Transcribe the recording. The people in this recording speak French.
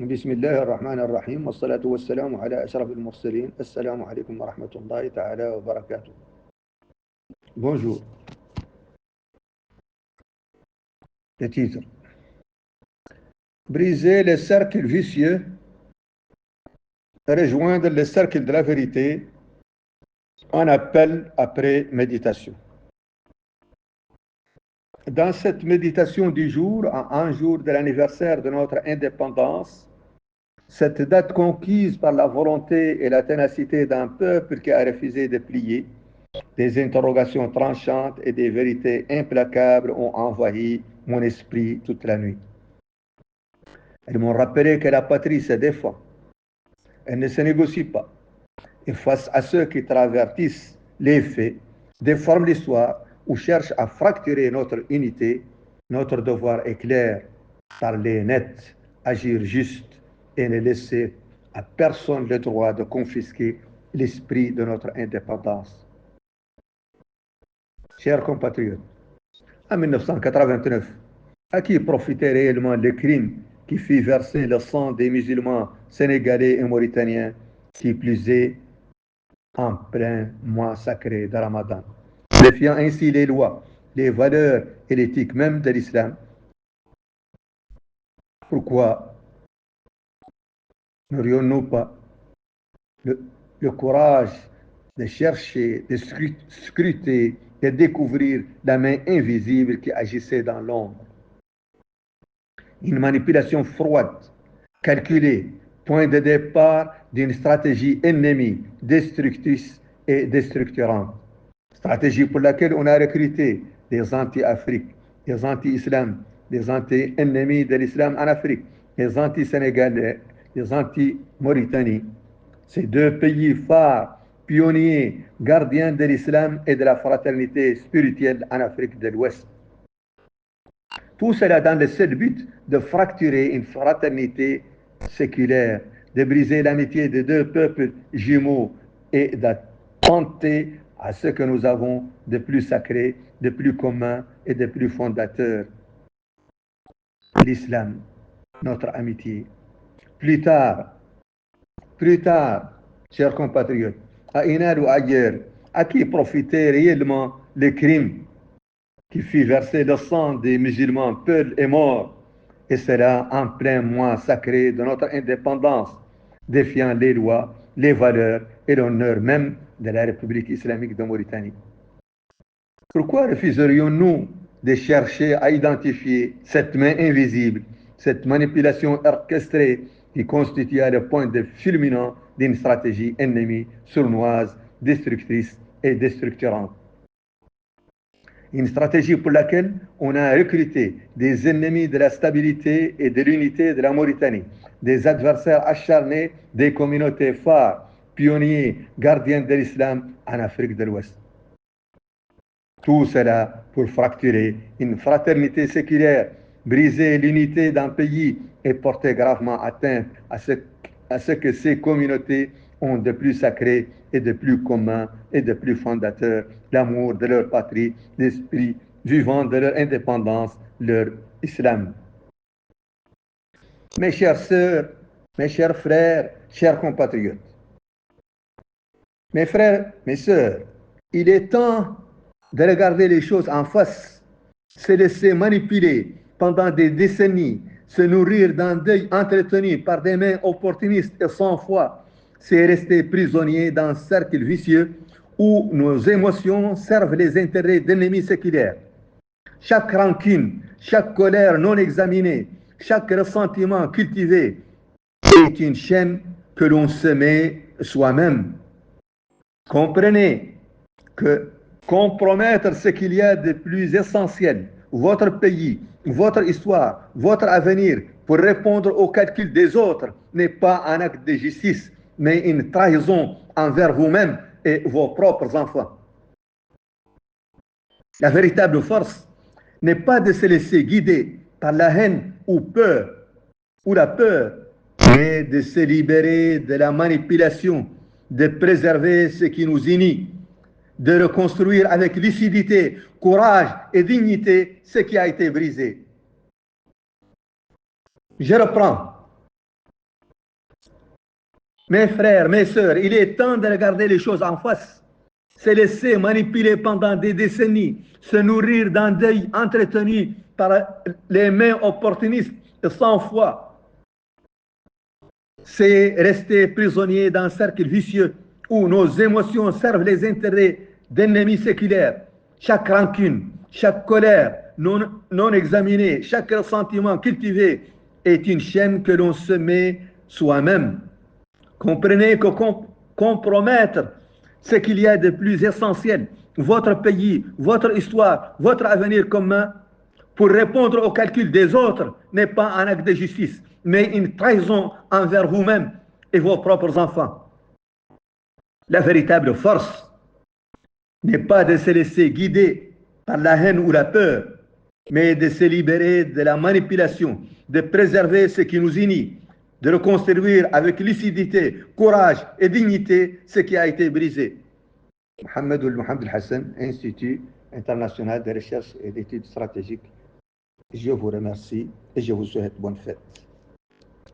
بسم الله الرحمن الرحيم والصلاة والسلام على أشرف المرسلين. السلام عليكم ورحمة الله تعالى وبركاته. Bonjour. Le titre. Briser le cercle vicieux, rejoindre le cercle de la vérité, un appel après méditation. Dans cette méditation du jour, à un jour de l'anniversaire de notre indépendance, cette date conquise par la volonté et la ténacité d'un peuple qui a refusé de plier, des interrogations tranchantes et des vérités implacables ont envahi mon esprit toute la nuit. Elles m'ont rappelé que la patrie se défend. Elle ne se négocie pas. Et face à ceux qui travertissent les faits, déforment l'histoire ou cherchent à fracturer notre unité, notre devoir est clair: parler net, agir juste et ne laisser à personne le droit de confisquer l'esprit de notre indépendance. Chers compatriotes, en 1989, à qui profitait réellement le crime qui fit verser le sang des musulmans sénégalais et mauritaniens, qui plus est en plein mois sacré de Ramadan, défiant ainsi les lois, les valeurs et l'éthique même de l'islam? Pourquoi n'aurions-nous pas le courage de chercher, de scruter, de découvrir la main invisible qui agissait dans l'ombre? Une manipulation froide, calculée, point de départ d'une stratégie ennemie, destructrice et déstructurante. Stratégie pour laquelle on a recruté des anti-Afrique, des anti-Islam, des anti-ennemis de l'islam en Afrique, des anti-Sénégalais, des anti-Mauritanie. Ces deux pays phares, pionniers, gardiens de l'islam et de la fraternité spirituelle en Afrique de l'Ouest. Tout cela dans le seul but de fracturer une fraternité séculaire, de briser l'amitié de deux peuples jumeaux et d'attenter à ce que nous avons de plus sacré, de plus commun et de plus fondateur: l'islam, notre amitié. Plus tard, chers compatriotes, à Inal ou ailleurs, à qui profitait réellement le crime qui fit verser le sang des musulmans peuls et morts, et cela en plein mois sacré de notre indépendance, défiant les lois, les valeurs et l'honneur même de la République islamique de Mauritanie? Pourquoi refuserions-nous de chercher à identifier cette main invisible, cette manipulation orchestrée qui constitue le point de fulminant d'une stratégie ennemie, sournoise, destructrice et déstructurante? Une stratégie pour laquelle on a recruté des ennemis de la stabilité et de l'unité de la Mauritanie, des adversaires acharnés des communautés phares, pionniers, gardiens de l'islam en Afrique de l'Ouest. Tout cela pour fracturer une fraternité séculaire, briser l'unité d'un pays et porter gravement atteinte à ce que ces communautés ont de plus sacré et de plus commun et de plus fondateur: l'amour de leur patrie, l'esprit vivant de leur indépendance, leur islam. Mes chères sœurs, mes chers frères, chers compatriotes, mes frères, mes sœurs, il est temps de regarder les choses en face, se laisser manipuler pendant des décennies, se nourrir d'un deuil entretenu par des mains opportunistes et sans foi, c'est rester prisonnier d'un cercle vicieux où nos émotions servent les intérêts d'ennemis séculaires. Chaque rancune, chaque colère non examinée, chaque ressentiment cultivé est une chaîne que l'on se met soi-même. Comprenez que compromettre ce qu'il y a de plus essentiel, votre pays, votre histoire, votre avenir, pour répondre aux calculs des autres, n'est pas un acte de justice, mais une trahison envers vous-même et vos propres enfants. La véritable force n'est pas de se laisser guider par la haine ou la peur, mais de se libérer de la manipulation, de préserver ce qui nous unit, de reconstruire avec lucidité, courage et dignité ce qui a été brisé. Je reprends. Mes frères, mes sœurs, il est temps de regarder les choses en face. Se laisser manipuler pendant des décennies, se nourrir d'un deuil entretenu par les mains opportunistes et sans foi, c'est rester prisonnier d'un cercle vicieux où nos émotions servent les intérêts d'ennemis séculaires. Chaque rancune, chaque colère non examinée, chaque ressentiment cultivé est une chaîne que l'on se met soi-même. Comprenez que compromettre ce qu'il y a de plus essentiel, votre pays, votre histoire, votre avenir commun, pour répondre au calcul des autres, n'est pas un acte de justice, mais une trahison envers vous-même et vos propres enfants. La véritable force n'est pas de se laisser guider par la haine ou la peur, mais de se libérer de la manipulation, de préserver ce qui nous unit, de reconstruire avec lucidité, courage et dignité ce qui a été brisé. Mohamed Mohamed Hassan, Institut international de recherche et d'études stratégiques. Je vous remercie et je vous souhaite bonne fête.